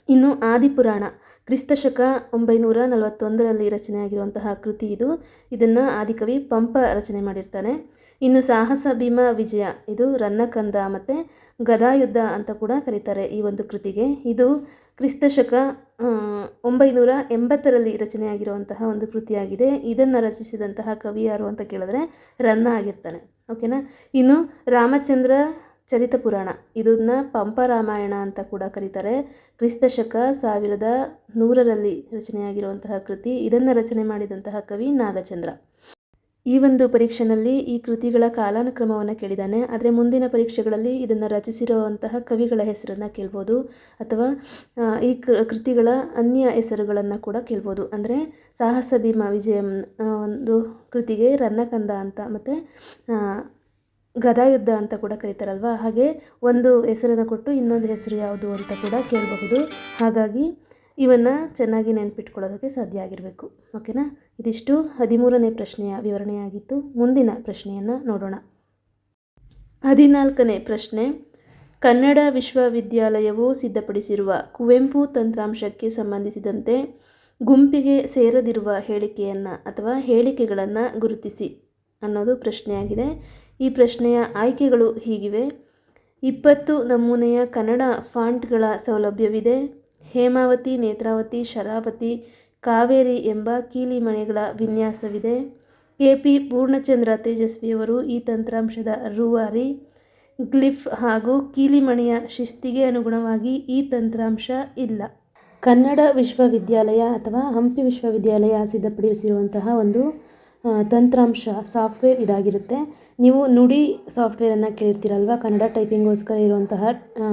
ಇನ್ನು ಆದಿಪುರಾಣ ಕ್ರಿಸ್ತಶಕ 941ರಲ್ಲಿ ರಚನೆಯಾಗಿರುವಂತಹ ಕೃತಿ ಇದು. ಇದನ್ನು ಆದಿಕವಿ ಪಂಪ ರಚನೆ ಮಾಡಿರ್ತಾನೆ. ಇನ್ನು ಸಾಹಸ ಭೀಮ ವಿಜಯ ಇದು ರನ್ನಕಂದ ಮತ್ತು ಗದಾಯುದ್ಧ ಅಂತ ಕೂಡ ಕರೀತಾರೆ ಈ ಒಂದು ಕೃತಿಗೆ. ಇದು ಕ್ರಿಸ್ತಶಕ 980ರಲ್ಲಿ ರಚನೆಯಾಗಿರುವಂತಹ ಒಂದು ಕೃತಿಯಾಗಿದೆ. ಇದನ್ನು ರಚಿಸಿದಂತಹ ಕವಿ ಯಾರು ಅಂತ ಕೇಳಿದ್ರೆ ರನ್ನ ಆಗಿರ್ತಾನೆ. ಓಕೆನಾ. ಇನ್ನು ರಾಮಚಂದ್ರ ಚರಿತ ಪುರಾಣ ಇದನ್ನು ಪಂಪ ರಾಮಾಯಣ ಅಂತ ಕೂಡ ಕರೀತಾರೆ. ಕ್ರಿಸ್ತಶಕ 1100ರಲ್ಲಿ ರಚನೆಯಾಗಿರುವಂತಹ ಕೃತಿ. ಇದನ್ನು ರಚನೆ ಮಾಡಿದಂತಹ ಕವಿ ನಾಗಚಂದ್ರ. ಈ ಒಂದು ಪರೀಕ್ಷೆಯಲ್ಲಿ ಈ ಕೃತಿಗಳ ಕಾಲಾನುಕ್ರಮವನ್ನು ಕೇಳಿದ್ದಾನೆ. ಆದರೆ ಮುಂದಿನ ಪರೀಕ್ಷೆಗಳಲ್ಲಿ ಇದನ್ನು ರಚಿಸಿರುವಂತಹ ಕವಿಗಳ ಹೆಸರನ್ನು ಕೇಳ್ಬೋದು ಅಥವಾ ಈ ಕೃತಿಗಳ ಅನ್ಯ ಹೆಸರುಗಳನ್ನು ಕೂಡ ಕೇಳ್ಬೋದು. ಅಂದರೆ ಸಾಹಸ ಭೀಮ ವಿಜಯಂ ಒಂದು ಕೃತಿಗೆ ರನ್ನಕಂದ ಅಂತ ಮತ್ತು ಗದಾಯುದ್ಧ ಅಂತ ಕೂಡ ಕರೀತಾರಲ್ವ, ಹಾಗೆ ಒಂದು ಹೆಸರನ್ನು ಕೊಟ್ಟು ಇನ್ನೊಂದು ಹೆಸರು ಯಾವುದು ಅಂತ ಕೂಡ ಕೇಳಬಹುದು. ಹಾಗಾಗಿ ಇವನ್ನು ಚೆನ್ನಾಗಿ ನೆನಪಿಟ್ಕೊಳ್ಳೋದಕ್ಕೆ ಸಾಧ್ಯ ಆಗಿರಬೇಕು. ಓಕೆನಾ. ಇದಿಷ್ಟು 13ನೇ ಪ್ರಶ್ನೆಯ ವಿವರಣೆಯಾಗಿತ್ತು. ಮುಂದಿನ ಪ್ರಶ್ನೆಯನ್ನು ನೋಡೋಣ. 14ನೇ ಪ್ರಶ್ನೆ. ಕನ್ನಡ ವಿಶ್ವವಿದ್ಯಾಲಯವು ಸಿದ್ಧಪಡಿಸಿರುವ ಕುವೆಂಪು ತಂತ್ರಾಂಶಕ್ಕೆ ಸಂಬಂಧಿಸಿದಂತೆ ಗುಂಪಿಗೆ ಸೇರದಿರುವ ಹೇಳಿಕೆಯನ್ನು ಅಥವಾ ಹೇಳಿಕೆಗಳನ್ನು ಗುರುತಿಸಿ ಅನ್ನೋದು ಪ್ರಶ್ನೆಯಾಗಿದೆ. ಈ ಪ್ರಶ್ನೆಯ ಆಯ್ಕೆಗಳು ಹೀಗಿವೆ. 20 ನಮೂನೆಯ ಕನ್ನಡ ಫಾಂಟ್ಗಳ ಸೌಲಭ್ಯವಿದೆ. ಹೇಮಾವತಿ, ನೇತ್ರಾವತಿ, ಶರಾವತಿ, ಕಾವೇರಿ ಎಂಬ ಕೀಲಿಮಣೆಗಳ ವಿನ್ಯಾಸವಿದೆ. KP ಪೂರ್ಣಚಂದ್ರ ತೇಜಸ್ವಿಯವರು ಈ ತಂತ್ರಾಂಶದ ರೂವಾರಿ. ಗ್ಲಿಫ್ ಹಾಗೂ ಕೀಲಿಮಣೆಯ ಶಿಸ್ತಿಗೆ ಅನುಗುಣವಾಗಿ ಈ ತಂತ್ರಾಂಶ ಇಲ್ಲ. ಕನ್ನಡ ವಿಶ್ವವಿದ್ಯಾಲಯ ಅಥವಾ ಹಂಪಿ ವಿಶ್ವವಿದ್ಯಾಲಯ ಸಿದ್ಧಪಡಿಸಿರುವಂತಹ ಒಂದು ತಂತ್ರಾಂಶ ಸಾಫ್ಟ್ವೇರ್ ಇದಾಗಿರುತ್ತೆ. ನೀವು ನುಡಿ ಸಾಫ್ಟ್ವೇರನ್ನು ಕೇಳಿರ್ತೀರಲ್ವ, ಕನ್ನಡ ಟೈಪಿಂಗ್ಗೋಸ್ಕರ ಇರುವಂತಹ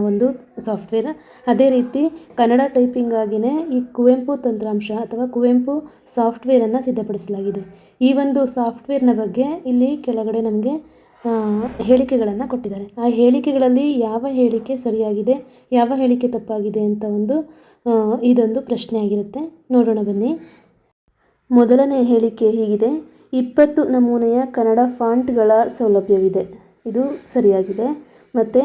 ಒಂದು ಸಾಫ್ಟ್ವೇರ್. ಅದೇ ರೀತಿ ಕನ್ನಡ ಟೈಪಿಂಗಾಗಿಯೇ ಈ ಕುವೆಂಪು ತಂತ್ರಾಂಶ ಅಥವಾ ಕುವೆಂಪು ಸಾಫ್ಟ್ವೇರನ್ನು ಸಿದ್ಧಪಡಿಸಲಾಗಿದೆ. ಈ ಒಂದು ಸಾಫ್ಟ್ವೇರ್ನ ಬಗ್ಗೆ ಇಲ್ಲಿ ಕೆಳಗಡೆ ನಮಗೆ ಹೇಳಿಕೆಗಳನ್ನು ಕೊಟ್ಟಿದ್ದಾರೆ. ಆ ಹೇಳಿಕೆಗಳಲ್ಲಿ ಯಾವ ಹೇಳಿಕೆ ಸರಿಯಾಗಿದೆ, ಯಾವ ಹೇಳಿಕೆ ತಪ್ಪಾಗಿದೆ ಅಂತ ಇದೊಂದು ಪ್ರಶ್ನೆ ಆಗಿರುತ್ತೆ. ನೋಡೋಣ ಬನ್ನಿ. ಮೊದಲನೇ ಹೇಳಿಕೆ ಹೀಗಿದೆ. 20 ನಮೂನೆಯ ಕನ್ನಡ ಫಾಂಟ್ಗಳ ಸೌಲಭ್ಯವಿದೆ. ಇದು ಸರಿಯಾಗಿದೆ. ಮತ್ತು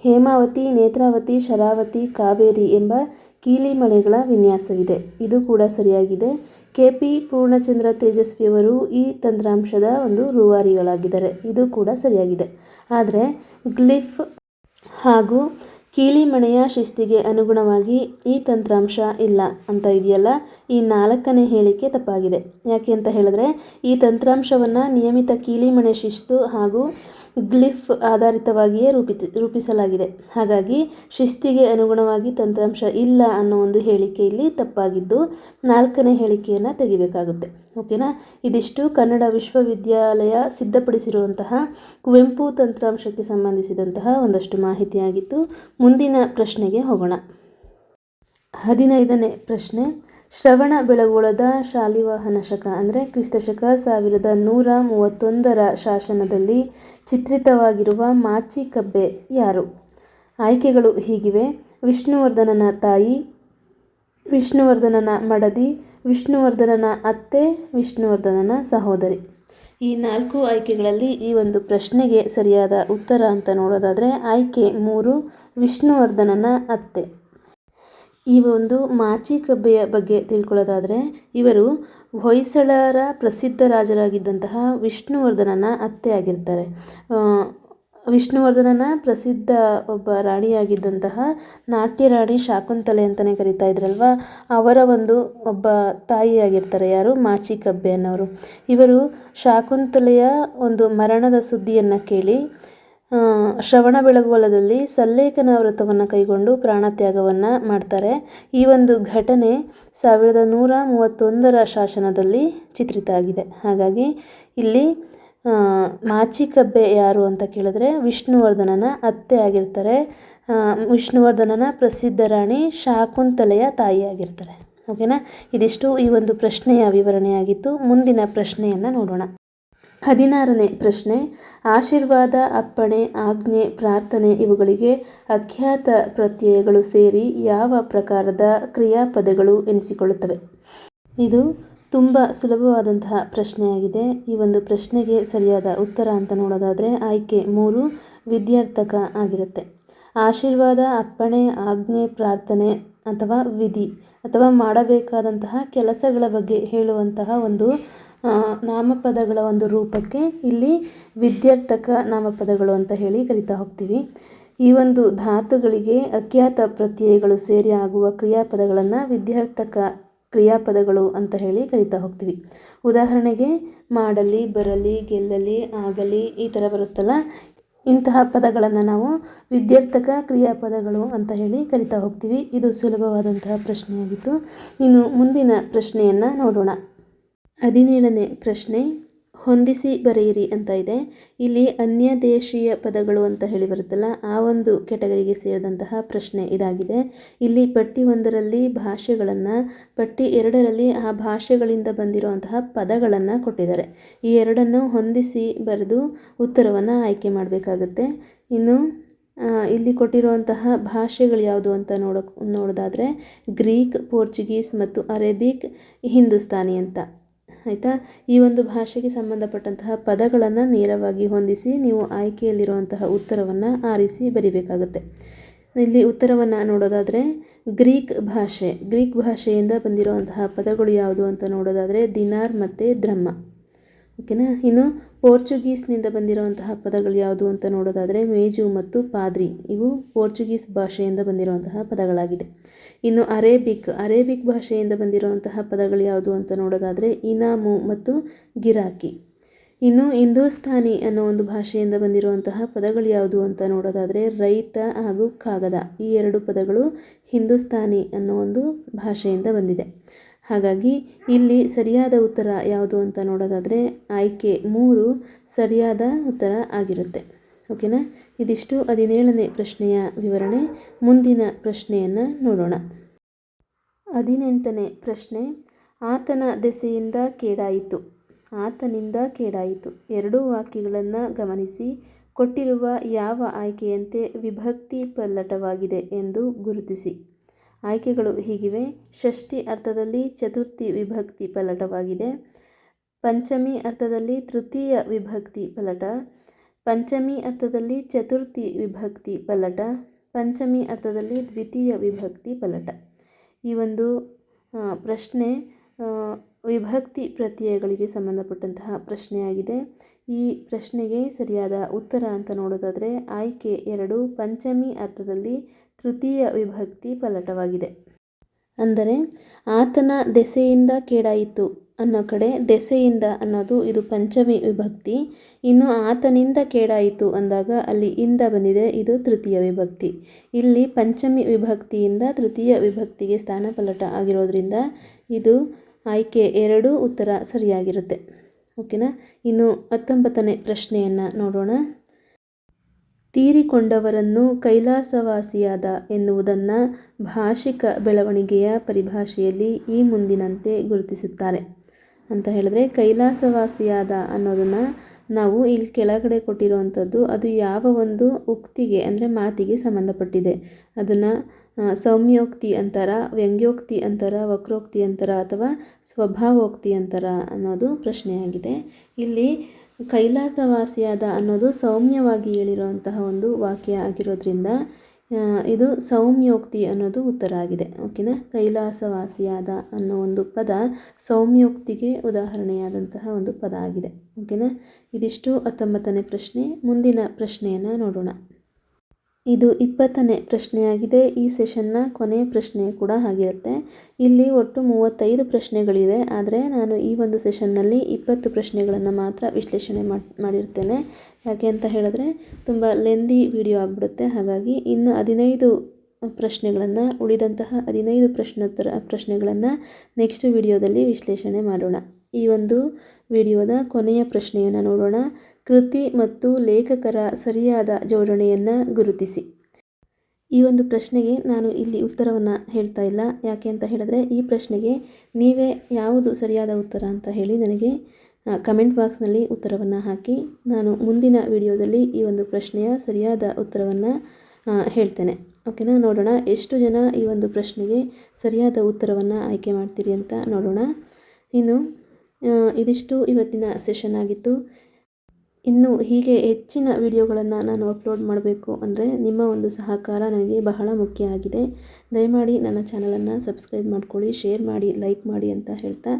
ಹೇಮಾವತಿ, ನೇತ್ರಾವತಿ, ಶರಾವತಿ, ಕಾವೇರಿ ಎಂಬ ಕೀಲಿಮಣೆಗಳ ವಿನ್ಯಾಸವಿದೆ. ಇದು ಕೂಡ ಸರಿಯಾಗಿದೆ. KP ಪೂರ್ಣಚಂದ್ರ ತೇಜಸ್ವಿಯವರು ಈ ತಂತ್ರಾಂಶದ ಒಂದು ರೂವಾರಿಗಳಾಗಿದ್ದಾರೆ. ಇದು ಕೂಡ ಸರಿಯಾಗಿದೆ. ಆದರೆ ಗ್ಲಿಫ್ ಹಾಗೂ ಕೀಲಿಮಣೆಯ ಶಿಸ್ತಿಗೆ ಅನುಗುಣವಾಗಿ ಈ ತಂತ್ರಾಂಶ ಇಲ್ಲ ಅಂತ ಇದೆಯಲ್ಲ, ಈ 4ನೇ ಹೇಳಿಕೆ ತಪ್ಪಾಗಿದೆ. ಯಾಕೆ ಅಂತ ಹೇಳಿದ್ರೆ ಈ ತಂತ್ರಾಂಶವನ್ನು ನಿಯಮಿತ ಕೀಲಿಮಣೆ ಶಿಸ್ತು ಹಾಗೂ ಗ್ಲಿಫ್ ಆಧಾರಿತವಾಗಿಯೇ ರೂಪಿಸಲಾಗಿದೆ. ಹಾಗಾಗಿ ಶಿಸ್ತಿಗೆ ಅನುಗುಣವಾಗಿ ತಂತ್ರಾಂಶ ಇಲ್ಲ ಅನ್ನೋ ಒಂದು ಹೇಳಿಕೆ ಇಲ್ಲಿ ತಪ್ಪಾಗಿದ್ದು 4ನೇ ಹೇಳಿಕೆಯನ್ನು ತೆಗಿಬೇಕಾಗುತ್ತೆ. ಓಕೆನಾ. ಇದಿಷ್ಟು ಕನ್ನಡ ವಿಶ್ವವಿದ್ಯಾಲಯ ಸಿದ್ಧಪಡಿಸಿರುವಂತಹ ಕುವೆಂಪು ತಂತ್ರಾಂಶಕ್ಕೆ ಸಂಬಂಧಿಸಿದಂತಹ ಒಂದಷ್ಟು ಮಾಹಿತಿಯಾಗಿತ್ತು. ಮುಂದಿನ ಪ್ರಶ್ನೆಗೆ ಹೋಗೋಣ. 15ನೇ ಪ್ರಶ್ನೆ. ಶ್ರವಣ ಬೆಳಗೊಳದ ಶಾಲಿವಾಹನ ಶಕ ಅಂದರೆ ಕ್ರಿಸ್ತಶಕ 1131ರ ಶಾಸನದಲ್ಲಿ ಚಿತ್ರಿತವಾಗಿರುವ ಮಾಚಿಕಬ್ಬೆ ಯಾರು? ಆಯ್ಕೆಗಳು ಹೀಗಿವೆ. ವಿಷ್ಣುವರ್ಧನನ ತಾಯಿ, ವಿಷ್ಣುವರ್ಧನನ ಮಡದಿ, ವಿಷ್ಣುವರ್ಧನನ ಅತ್ತೆ, ವಿಷ್ಣುವರ್ಧನನ ಸಹೋದರಿ. ಈ 4 ಆಯ್ಕೆಗಳಲ್ಲಿ ಈ ಒಂದು ಪ್ರಶ್ನೆಗೆ ಸರಿಯಾದ ಉತ್ತರ ಅಂತ ನೋಡೋದಾದರೆ ಆಯ್ಕೆ 3 ವಿಷ್ಣುವರ್ಧನನ ಅತ್ತೆ. ಈ ಒಂದು ಮಾಚಿಕಬ್ಬೆಯ ಬಗ್ಗೆ ತಿಳ್ಕೊಳ್ಳೋದಾದರೆ, ಇವರು ಹೊಯ್ಸಳರ ಪ್ರಸಿದ್ಧ ರಾಜರಾಗಿದ್ದಂತಹ ವಿಷ್ಣುವರ್ಧನನ ಅತ್ತೆ ಆಗಿರ್ತಾರೆ. ವಿಷ್ಣುವರ್ಧನನ ಪ್ರಸಿದ್ಧ ಒಬ್ಬ ರಾಣಿಯಾಗಿದ್ದಂತಹ ನಾಟ್ಯ ರಾಣಿ ಶಾಕುಂತಲೆ ಅಂತಲೇ ಕರಿತಾ ಇದ್ರಲ್ವ, ಅವರ ಒಬ್ಬ ತಾಯಿಯಾಗಿರ್ತಾರೆ ಯಾರು, ಮಾಚಿಕಬ್ಬೆ ಅನ್ನೋರು. ಇವರು ಶಾಕುಂತಲೆಯ ಮರಣದ ಸುದ್ದಿಯನ್ನು ಕೇಳಿ ಶ್ರವಣಬೆಳಗೊಳದಲ್ಲಿ ಸಲ್ಲೇಖನ ವ್ರತವನ್ನು ಕೈಗೊಂಡು ಪ್ರಾಣತ್ಯಾಗವನ್ನು ಮಾಡ್ತಾರೆ. ಈ ಘಟನೆ 1131ರ ಶಾಸನದಲ್ಲಿ ಚಿತ್ರಿತ ಆಗಿದೆ. ಹಾಗಾಗಿ ಇಲ್ಲಿ ಮಾಚಿಕಬ್ಬೆ ಯಾರು ಅಂತ ಕೇಳಿದ್ರೆ ವಿಷ್ಣುವರ್ಧನನ ಅತ್ತೆ ಆಗಿರ್ತಾರೆ. ವಿಷ್ಣುವರ್ಧನನ ಪ್ರಸಿದ್ಧ ರಾಣಿ ಶಾಕುಂತಲೆಯ ತಾಯಿಯಾಗಿರ್ತಾರೆ. ಓಕೆನಾ. ಇದಿಷ್ಟು ಈ ಪ್ರಶ್ನೆಯ ವಿವರಣೆಯಾಗಿತ್ತು. ಮುಂದಿನ ಪ್ರಶ್ನೆಯನ್ನು ನೋಡೋಣ. 16ನೇ ಪ್ರಶ್ನೆ, ಆಶೀರ್ವಾದ, ಅಪ್ಪಣೆ, ಆಜ್ಞೆ, ಪ್ರಾರ್ಥನೆ ಇವುಗಳಿಗೆ ಅಖ್ಯಾತ ಪ್ರತ್ಯಯಗಳು ಸೇರಿ ಯಾವ ಪ್ರಕಾರದ ಕ್ರಿಯಾಪದಗಳು ಎನಿಸಿಕೊಳ್ಳುತ್ತವೆ? ಇದು ತುಂಬ ಸುಲಭವಾದಂತಹ ಪ್ರಶ್ನೆಯಾಗಿದೆ. ಈ ಪ್ರಶ್ನೆಗೆ ಸರಿಯಾದ ಉತ್ತರ ಅಂತ ನೋಡೋದಾದರೆ ಆಯ್ಕೆ 3 ವಿದ್ಯಾರ್ಥಕ ಆಗಿರುತ್ತೆ. ಆಶೀರ್ವಾದ, ಅಪ್ಪಣೆ, ಆಜ್ಞೆ, ಪ್ರಾರ್ಥನೆ ಅಥವಾ ವಿಧಿ ಅಥವಾ ಮಾಡಬೇಕಾದಂತಹ ಕೆಲಸಗಳ ಬಗ್ಗೆ ಹೇಳುವಂತಹ ನಾಮಪದಗಳ ರೂಪಕ್ಕೆ ಇಲ್ಲಿ ವಿದ್ಯಾರ್ಥಕ ನಾಮಪದಗಳು ಅಂತ ಹೇಳಿ ಕರಿತಾ ಹೋಗ್ತೀವಿ. ಈ ಧಾತುಗಳಿಗೆ ಅಖ್ಯಾತ ಪ್ರತ್ಯಯಗಳು ಸೇರಿ ಆಗುವ ಕ್ರಿಯಾಪದಗಳನ್ನು ವಿದ್ಯಾರ್ಥಕ ಕ್ರಿಯಾಪದಗಳು ಅಂತ ಹೇಳಿ ಕರಿತಾ ಹೋಗ್ತೀವಿ. ಉದಾಹರಣೆಗೆ ಮಾಡಲಿ, ಬರಲಿ, ಗೆಲ್ಲಲಿ, ಆಗಲಿ ಈ ಥರ ಬರುತ್ತಲ್ಲ, ಇಂತಹ ಪದಗಳನ್ನು ನಾವು ವಿದ್ಯಾರ್ಥಕ ಕ್ರಿಯಾಪದಗಳು ಅಂತ ಹೇಳಿ ಕರಿತಾ ಹೋಗ್ತೀವಿ. ಇದು ಸುಲಭವಾದಂತಹ ಪ್ರಶ್ನೆಯಾಗಿತ್ತು. ಇನ್ನು ಮುಂದಿನ ಪ್ರಶ್ನೆಯನ್ನು ನೋಡೋಣ. 17ನೇ ಪ್ರಶ್ನೆ, ಹೊಂದಿಸಿ ಬರೆಯಿರಿ ಅಂತ ಇದೆ. ಇಲ್ಲಿ ಅನ್ಯದೇಶೀಯ ಪದಗಳು ಅಂತ ಹೇಳಿ ಬರುತ್ತಲ್ಲ, ಆ ಕೆಟಗರಿಗೆ ಸೇರಿದಂತಹ ಪ್ರಶ್ನೆ ಇದಾಗಿದೆ. ಇಲ್ಲಿ ಪಟ್ಟಿ 1ರಲ್ಲಿ ಭಾಷೆಗಳನ್ನು, ಪಟ್ಟಿ 2ರಲ್ಲಿ ಆ ಭಾಷೆಗಳಿಂದ ಬಂದಿರುವಂತಹ ಪದಗಳನ್ನು ಕೊಟ್ಟಿದ್ದಾರೆ. ಈ ಎರಡನ್ನು ಹೊಂದಿಸಿ ಬರೆದು ಉತ್ತರವನ್ನು ಆಯ್ಕೆ ಮಾಡಬೇಕಾಗುತ್ತೆ. ಇನ್ನು ಇಲ್ಲಿ ಕೊಟ್ಟಿರುವಂತಹ ಭಾಷೆಗಳು ಯಾವುದು ಅಂತ ನೋಡೋದಾದರೆ ಗ್ರೀಕ್, ಪೋರ್ಚುಗೀಸ್ ಮತ್ತು ಅರೇಬಿಕ್, ಹಿಂದೂಸ್ತಾನಿ ಅಂತ. ಆಯಿತಾ. ಈ ಭಾಷೆಗೆ ಸಂಬಂಧಪಟ್ಟಂತಹ ಪದಗಳನ್ನು ನೇರವಾಗಿ ಹೊಂದಿಸಿ ನೀವು ಆಯ್ಕೆಯಲ್ಲಿರುವಂತಹ ಉತ್ತರವನ್ನು ಆರಿಸಿ ಬರಿಬೇಕಾಗುತ್ತೆ. ಇಲ್ಲಿ ಉತ್ತರವನ್ನು ನೋಡೋದಾದರೆ ಗ್ರೀಕ್ ಭಾಷೆಯಿಂದ ಬಂದಿರುವಂತಹ ಪದಗಳು ಯಾವುದು ಅಂತ ನೋಡೋದಾದರೆ ದಿನಾರ್ ಮತ್ತು ದ್ರಹ್ಮ. ಓಕೆನಾ. ಇನ್ನು ಪೋರ್ಚುಗೀಸ್ನಿಂದ ಬಂದಿರುವಂತಹ ಪದಗಳು ಯಾವುದು ಅಂತ ನೋಡೋದಾದರೆ ಮೇಜು ಮತ್ತು ಪಾದ್ರಿ. ಇವು ಪೋರ್ಚುಗೀಸ್ ಭಾಷೆಯಿಂದ ಬಂದಿರುವಂತಹ ಪದಗಳಾಗಿದೆ. ಇನ್ನು ಅರೇಬಿಕ್ ಭಾಷೆಯಿಂದ ಬಂದಿರುವಂತಹ ಪದಗಳು ಯಾವುದು ಅಂತ ನೋಡೋದಾದರೆ ಇನಾಮು ಮತ್ತು ಗಿರಾಕಿ. ಇನ್ನು ಹಿಂದೂಸ್ತಾನಿ ಅನ್ನೋ ಭಾಷೆಯಿಂದ ಬಂದಿರುವಂತಹ ಪದಗಳು ಯಾವುದು ಅಂತ ನೋಡೋದಾದರೆ ರೈತ ಹಾಗೂ ಕಾಗದ. ಈ 2 ಪದಗಳು ಹಿಂದೂಸ್ತಾನಿ ಅನ್ನೋ ಭಾಷೆಯಿಂದ ಬಂದಿದೆ. ಹಾಗಾಗಿ ಇಲ್ಲಿ ಸರಿಯಾದ ಉತ್ತರ ಯಾವುದು ಅಂತ ನೋಡೋದಾದರೆ ಆಯ್ಕೆ 3 ಸರಿಯಾದ ಉತ್ತರ ಆಗಿರುತ್ತೆ. ಓಕೆನಾ. ಇದಿಷ್ಟು 17ನೇ ಪ್ರಶ್ನೆಯ ವಿವರಣೆ. ಮುಂದಿನ ಪ್ರಶ್ನೆಯನ್ನು ನೋಡೋಣ. 18ನೇ ಪ್ರಶ್ನೆ, ಆತನ ದೆಸೆಯಿಂದ ಕೇಡಾಯಿತು, ಆತನಿಂದ ಕೇಡಾಯಿತು 2 ವಾಕ್ಯಗಳನ್ನು ಗಮನಿಸಿ ಕೊಟ್ಟಿರುವ ಯಾವ ಆಯ್ಕೆಯಂತೆ ವಿಭಕ್ತಿ ಪಲ್ಲಟವಾಗಿದೆ ಎಂದು ಗುರುತಿಸಿ. ಆಯ್ಕೆಗಳು ಹೀಗಿವೆ. ಷಷ್ಠಿ ಅರ್ಥದಲ್ಲಿ ಚತುರ್ಥಿ ವಿಭಕ್ತಿ ಪಲ್ಲಟವಾಗಿದೆ. ಪಂಚಮಿ ಅರ್ಥದಲ್ಲಿ ತೃತೀಯ ವಿಭಕ್ತಿ ಪಲ್ಲಟ. ಪಂಚಮಿ ಅರ್ಥದಲ್ಲಿ ಚತುರ್ಥಿ ವಿಭಕ್ತಿ ಪಲ್ಲಟ. ಪಂಚಮಿ ಅರ್ಥದಲ್ಲಿ ದ್ವಿತೀಯ ವಿಭಕ್ತಿ ಪಲ್ಲಟ. ಈ ಪ್ರಶ್ನೆ ವಿಭಕ್ತಿ ಪ್ರತ್ಯಯಗಳಿಗೆ ಸಂಬಂಧಪಟ್ಟಂತಹ ಪ್ರಶ್ನೆಯಾಗಿದೆ. ಈ ಪ್ರಶ್ನೆಗೆ ಸರಿಯಾದ ಉತ್ತರ ಅಂತ ನೋಡೋದಾದರೆ ಆಯ್ಕೆ 2 ಪಂಚಮಿ ಅರ್ಥದಲ್ಲಿ ತೃತೀಯ ವಿಭಕ್ತಿ ಪಲ್ಲಟವಾಗಿದೆ. ಅಂದರೆ ಆತನ ದೆಸೆಯಿಂದ ಕೇಡಾಯಿತು ಅನ್ನೋ ಕಡೆ ದೆಸೆಯಿಂದ ಅನ್ನೋದು ಇದು ಪಂಚಮಿ ವಿಭಕ್ತಿ. ಇನ್ನು ಆತನಿಂದ ಕೇಡಾಯಿತು ಅಂದಾಗ ಅಲ್ಲಿ ಇಂದ ಬಂದಿದೆ, ಇದು ತೃತೀಯ ವಿಭಕ್ತಿ. ಇಲ್ಲಿ ಪಂಚಮಿ ವಿಭಕ್ತಿಯಿಂದ ತೃತೀಯ ವಿಭಕ್ತಿಗೆ ಸ್ಥಾನ ಪಲ್ಲಟ ಆಗಿರೋದ್ರಿಂದ ಇದು ಆಯ್ಕೆ 2 ಉತ್ತರ ಸರಿಯಾಗಿರುತ್ತೆ. ಓಕೆನಾ. ಇನ್ನು 19ನೇ ಪ್ರಶ್ನೆಯನ್ನು ನೋಡೋಣ. ತೀರಿಕೊಂಡವರನ್ನು ಕೈಲಾಸವಾಸಿಯಾದ ಎನ್ನುವುದನ್ನು ಭಾಷಿಕ ಬೆಳವಣಿಗೆಯ ಪರಿಭಾಷೆಯಲ್ಲಿ ಈ ಮುಂದಿನಂತೆ ಗುರುತಿಸುತ್ತಾರೆ ಅಂತ ಹೇಳಿದ್ರೆ, ಕೈಲಾಸವಾಸಿಯಾದ ಅನ್ನೋದನ್ನು ನಾವು ಇಲ್ಲಿ ಕೆಳಗಡೆ ಕೊಟ್ಟಿರುವಂಥದ್ದು ಅದು ಯಾವ ಉಕ್ತಿಗೆ ಅಂದರೆ ಮಾತಿಗೆ ಸಂಬಂಧಪಟ್ಟಿದೆ. ಅದನ್ನು ಸೌಮ್ಯೋಕ್ತಿ ಅಂತಾರ, ವ್ಯಂಗ್ಯೋಕ್ತಿ ಅಂತಾರ, ವಕ್ರೋಕ್ತಿ ಅಂತಾರ ಅಥವಾ ಸ್ವಭಾವೋಕ್ತಿ ಅಂತಾರ ಅನ್ನೋದು ಪ್ರಶ್ನೆಯಾಗಿದೆ. ಇಲ್ಲಿ ಕೈಲಾಸವಾಸಿಯಾದ ಅನ್ನೋದು ಸೌಮ್ಯವಾಗಿ ಹೇಳಿರುವಂತಹ ವಾಕ್ಯ ಆಗಿರೋದ್ರಿಂದ ಇದು ಸೌಮ್ಯೋಕ್ತಿ ಅನ್ನೋದು ಉತ್ತರ ಆಗಿದೆ. ಓಕೆನಾ. ಕೈಲಾಸವಾಸಿಯಾದ ಅನ್ನೋ ಒಂದು ಪದ ಸೌಮ್ಯೋಕ್ತಿಗೆ ಉದಾಹರಣೆಯಾದಂತಹ ಒಂದು ಪದ ಆಗಿದೆ. ಓಕೆನಾ. ಇದಿಷ್ಟು 19ನೇ ಪ್ರಶ್ನೆ. ಮುಂದಿನ ಪ್ರಶ್ನೆಯನ್ನು ನೋಡೋಣ. ಇದು 20ನೇ ಪ್ರಶ್ನೆಯಾಗಿದೆ. ಈ ಸೆಷನ್ನ ಕೊನೆಯ ಪ್ರಶ್ನೆ ಕೂಡ ಆಗಿರುತ್ತೆ. ಇಲ್ಲಿ ಒಟ್ಟು 35 ಪ್ರಶ್ನೆಗಳಿವೆ. ಆದರೆ ನಾನು ಈ ಒಂದು ಸೆಷನ್ನಲ್ಲಿ 20 ಪ್ರಶ್ನೆಗಳನ್ನು ಮಾತ್ರ ವಿಶ್ಲೇಷಣೆ ಮಾಡಿರ್ತೇನೆ. ಯಾಕೆ ಅಂತ ಹೇಳಿದ್ರೆ ತುಂಬ ಲೆಂದಿ ವಿಡಿಯೋ ಆಗಿಬಿಡುತ್ತೆ. ಹಾಗಾಗಿ ಇನ್ನು 15 ಪ್ರಶ್ನೆಗಳನ್ನು, ಉಳಿದಂತಹ 15 ಪ್ರಶ್ನೆಗಳನ್ನು ನೆಕ್ಸ್ಟ್ ವಿಡಿಯೋದಲ್ಲಿ ವಿಶ್ಲೇಷಣೆ ಮಾಡೋಣ. ಈ ಒಂದು ವಿಡಿಯೋದ ಕೊನೆಯ ಪ್ರಶ್ನೆಯನ್ನು ನೋಡೋಣ. ಕೃತಿ ಮತ್ತು ಲೇಖಕರ ಸರಿಯಾದ ಜೋಡಣೆಯನ್ನು ಗುರುತಿಸಿ. ಈ ಒಂದು ಪ್ರಶ್ನೆಗೆ ನಾನು ಇಲ್ಲಿ ಉತ್ತರವನ್ನು ಹೇಳ್ತಾ ಇಲ್ಲ. ಯಾಕೆ ಅಂತ ಹೇಳಿದ್ರೆ ಈ ಪ್ರಶ್ನೆಗೆ ನೀವೇ ಯಾವುದು ಸರಿಯಾದ ಉತ್ತರ ಅಂತ ಹೇಳಿ ನನಗೆ ಕಮೆಂಟ್ ಬಾಕ್ಸ್ನಲ್ಲಿ ಉತ್ತರವನ್ನು ಹಾಕಿ. ನಾನು ಮುಂದಿನ ವಿಡಿಯೋದಲ್ಲಿ ಈ ಒಂದು ಪ್ರಶ್ನೆಯ ಸರಿಯಾದ ಉತ್ತರವನ್ನು ಹೇಳ್ತೇನೆ. ಓಕೆನಾ. ನೋಡೋಣ ಎಷ್ಟು ಜನ ಈ ಒಂದು ಪ್ರಶ್ನೆಗೆ ಸರಿಯಾದ ಉತ್ತರವನ್ನು ಆಯ್ಕೆ ಮಾಡ್ತೀರಿ ಅಂತ ನೋಡೋಣ. ಇನ್ನು ಇದಿಷ್ಟು ಇವತ್ತಿನ ಸೆಷನ್ ಆಗಿತ್ತು. ಇನ್ನು ಹೀಗೆ ಹೆಚ್ಚಿನ ವಿಡಿಯೋಗಳನ್ನು ನಾನು ಅಪ್ಲೋಡ್ ಮಾಡಬೇಕು ಅಂದರೆ ನಿಮ್ಮ ಒಂದು ಸಹಕಾರ ನನಗೆ ಬಹಳ ಮುಖ್ಯ ಆಗಿದೆ. ದಯಮಾಡಿ ನನ್ನ ಚಾನಲನ್ನು ಸಬ್ಸ್ಕ್ರೈಬ್ ಮಾಡ್ಕೊಳ್ಳಿ, ಶೇರ್ ಮಾಡಿ, ಲೈಕ್ ಮಾಡಿ ಅಂತ ಹೇಳ್ತಾ,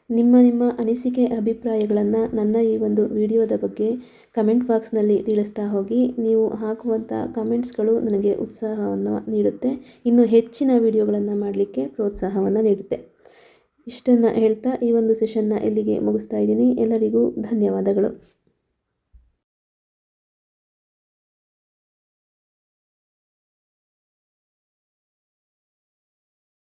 ನಿಮ್ಮ ಅನಿಸಿಕೆ ಅಭಿಪ್ರಾಯಗಳನ್ನು ನನ್ನ ಈ ಒಂದು ವಿಡಿಯೋದ ಬಗ್ಗೆ ಕಮೆಂಟ್ ಬಾಕ್ಸ್ನಲ್ಲಿ ತಿಳಿಸ್ತಾ ಹೋಗಿ. ನೀವು ಹಾಕುವಂಥ ಕಮೆಂಟ್ಸ್ಗಳು ನನಗೆ ಉತ್ಸಾಹವನ್ನು ನೀಡುತ್ತೆ, ಇನ್ನು ಹೆಚ್ಚಿನ ವಿಡಿಯೋಗಳನ್ನು ಮಾಡಲಿಕ್ಕೆ ಪ್ರೋತ್ಸಾಹವನ್ನು ನೀಡುತ್ತೆ. ಇಷ್ಟನ್ನು ಹೇಳ್ತಾ ಈ ಒಂದು ಸೆಷನ್ನ ಇಲ್ಲಿಗೆ ಮುಗಿಸ್ತಾ ಇದ್ದೀನಿ. ಎಲ್ಲರಿಗೂ ಧನ್ಯವಾದಗಳು.